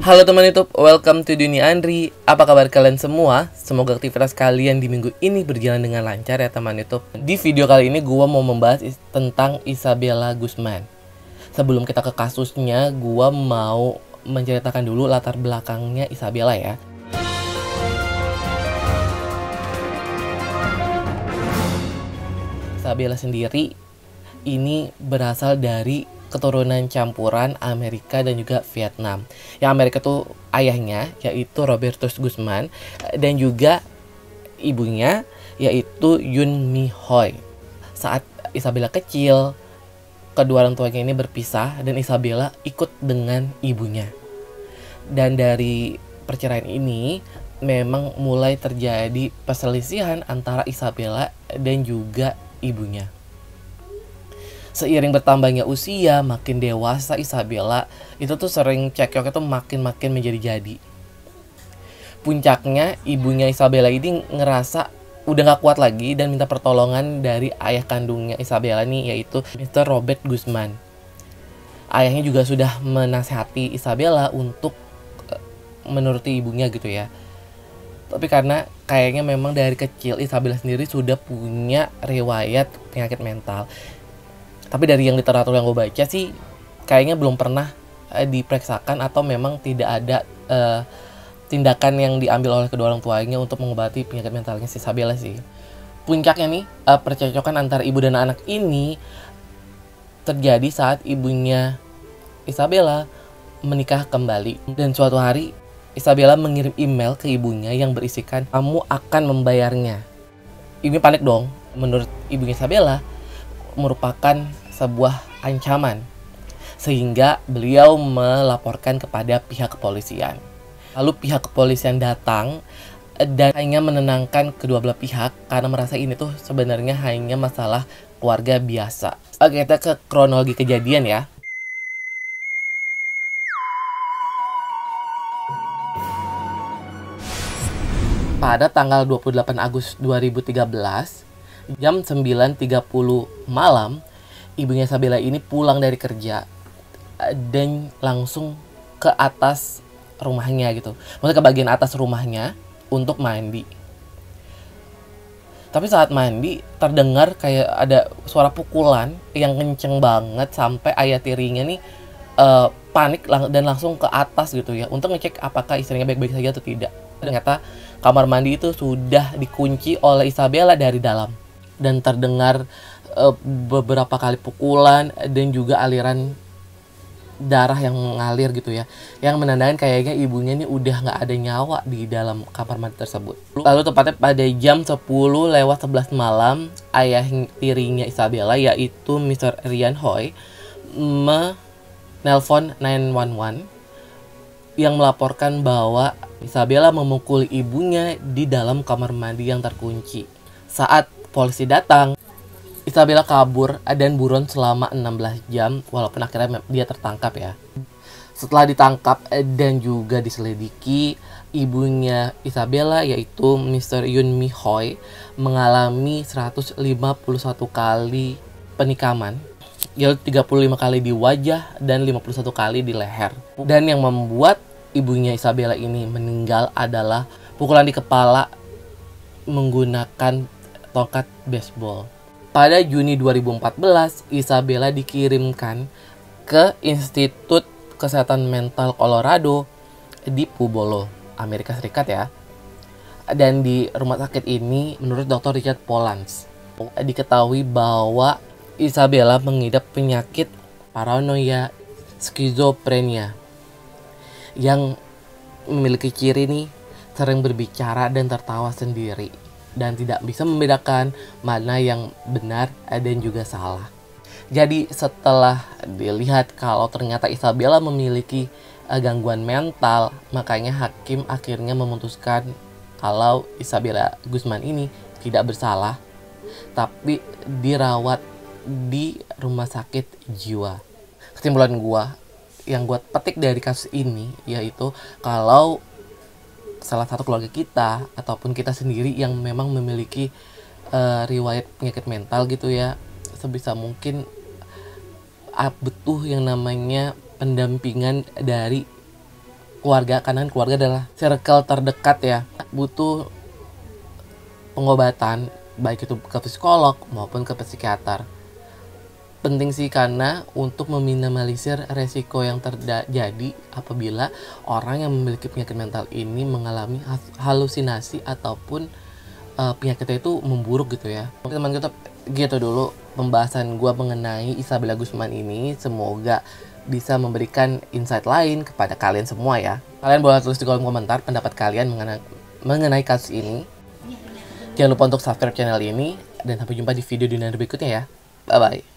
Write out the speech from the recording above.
Halo teman YouTube, welcome to Dunia Andri. Apa kabar kalian semua? Semoga aktivitas kalian di minggu ini berjalan dengan lancar ya teman YouTube. Di video kali ini gue mau membahas tentang Isabella Guzman. Sebelum kita ke kasusnya, gue mau menceritakan dulu latar belakangnya Isabella ya. Isabella sendiri ini berasal dari keturunan campuran Amerika dan juga Vietnam. Yang Amerika tuh ayahnya yaitu Robertus Guzman dan juga ibunya yaitu Yun Mi Hoi. Saat Isabella kecil, kedua orang tuanya ini berpisah dan Isabella ikut dengan ibunya. Dan dari perceraian ini memang mulai terjadi perselisihan antara Isabella dan juga ibunya. Seiring bertambahnya usia, makin dewasa Isabella itu tuh sering cekcok itu makin menjadi-jadi. Puncaknya ibunya Isabella ini ngerasa udah gak kuat lagi dan minta pertolongan dari ayah kandungnya Isabella nih, yaitu Mr. Robert Guzman. Ayahnya juga sudah menasihati Isabella untuk menuruti ibunya gitu ya. Tapi karena kayaknya memang dari kecil Isabella sendiri sudah punya riwayat penyakit mental. Tapi dari yang literatur yang gue baca sih kayaknya belum pernah diperiksakan atau memang tidak ada tindakan yang diambil oleh kedua orang tuanya untuk mengobati penyakit mentalnya si Isabella sih. Puncaknya nih percekcokan antara ibu dan anak ini terjadi saat ibunya Isabella menikah kembali. Dan suatu hari Isabella mengirim email ke ibunya yang berisikan kamu akan membayarnya. Ibu panik dong. Menurut ibunya Isabella merupakan sebuah ancaman, sehingga beliau melaporkan kepada pihak kepolisian. Lalu pihak kepolisian datang dan hanya menenangkan kedua belah pihak karena merasa ini tuh sebenarnya hanya masalah keluarga biasa. Oke, kita ke kronologi kejadian ya. Pada tanggal 28 Agustus 2013 jam 9.30 malam, ibunya Isabella ini pulang dari kerja dan langsung ke atas rumahnya gitu. Maksudnya ke bagian atas rumahnya untuk mandi. Tapi saat mandi terdengar kayak ada suara pukulan yang kenceng banget sampai ayah tirinya nih panik dan langsung ke atas gitu ya untuk ngecek apakah istrinya baik-baik saja atau tidak. Ternyata kamar mandi itu sudah dikunci oleh Isabella dari dalam. Dan terdengar beberapa kali pukulan dan juga aliran darah yang mengalir gitu ya, yang menandakan kayaknya ibunya ini udah nggak ada nyawa di dalam kamar mandi tersebut. Lalu tepatnya pada jam 10:11 malam, ayah tirinya Isabella yaitu Mr. Ryan Hoi menelpon 911 yang melaporkan bahwa Isabella memukul ibunya di dalam kamar mandi yang terkunci. Saat polisi datang, Isabella kabur dan buron selama 16 jam walaupun akhirnya dia tertangkap ya. Setelah ditangkap dan juga diselidiki, ibunya Isabella yaitu Mr. Yun Mi Hoi mengalami 151 kali penikaman, yaitu 35 kali di wajah dan 51 kali di leher. Dan yang membuat ibunya Isabella ini meninggal adalah pukulan di kepala menggunakan tongkat baseball. Pada Juni 2014, Isabella dikirimkan ke Institut Kesehatan Mental Colorado di Pueblo, Amerika Serikat ya. Dan di rumah sakit ini, menurut Dr. Richard Polans, diketahui bahwa Isabella mengidap penyakit paranoia skizofrenia yang memiliki ciri nih sering berbicara dan tertawa sendiri dan tidak bisa membedakan mana yang benar dan juga salah. Jadi setelah dilihat kalau ternyata Isabella memiliki gangguan mental, makanya hakim akhirnya memutuskan kalau Isabella Guzman ini tidak bersalah, tapi dirawat di rumah sakit jiwa. Kesimpulan yang gue petik dari kasus ini yaitu kalau salah satu keluarga kita ataupun kita sendiri yang memang memiliki riwayat penyakit mental gitu ya, sebisa mungkin butuh yang namanya pendampingan dari keluarga, karena keluarga adalah circle terdekat ya. Butuh pengobatan, baik itu ke psikolog maupun ke psikiater. Penting sih, karena untuk meminimalisir resiko yang terjadi apabila orang yang memiliki penyakit mental ini mengalami halusinasi ataupun penyakitnya itu memburuk gitu ya. Teman kita gitu dulu pembahasan gue mengenai Isabella Guzman ini. Semoga bisa memberikan insight lain kepada kalian semua ya. Kalian boleh tulis di kolom komentar pendapat kalian mengenai kasus ini. Jangan lupa untuk subscribe channel ini, dan sampai jumpa di video berikutnya ya. Bye bye.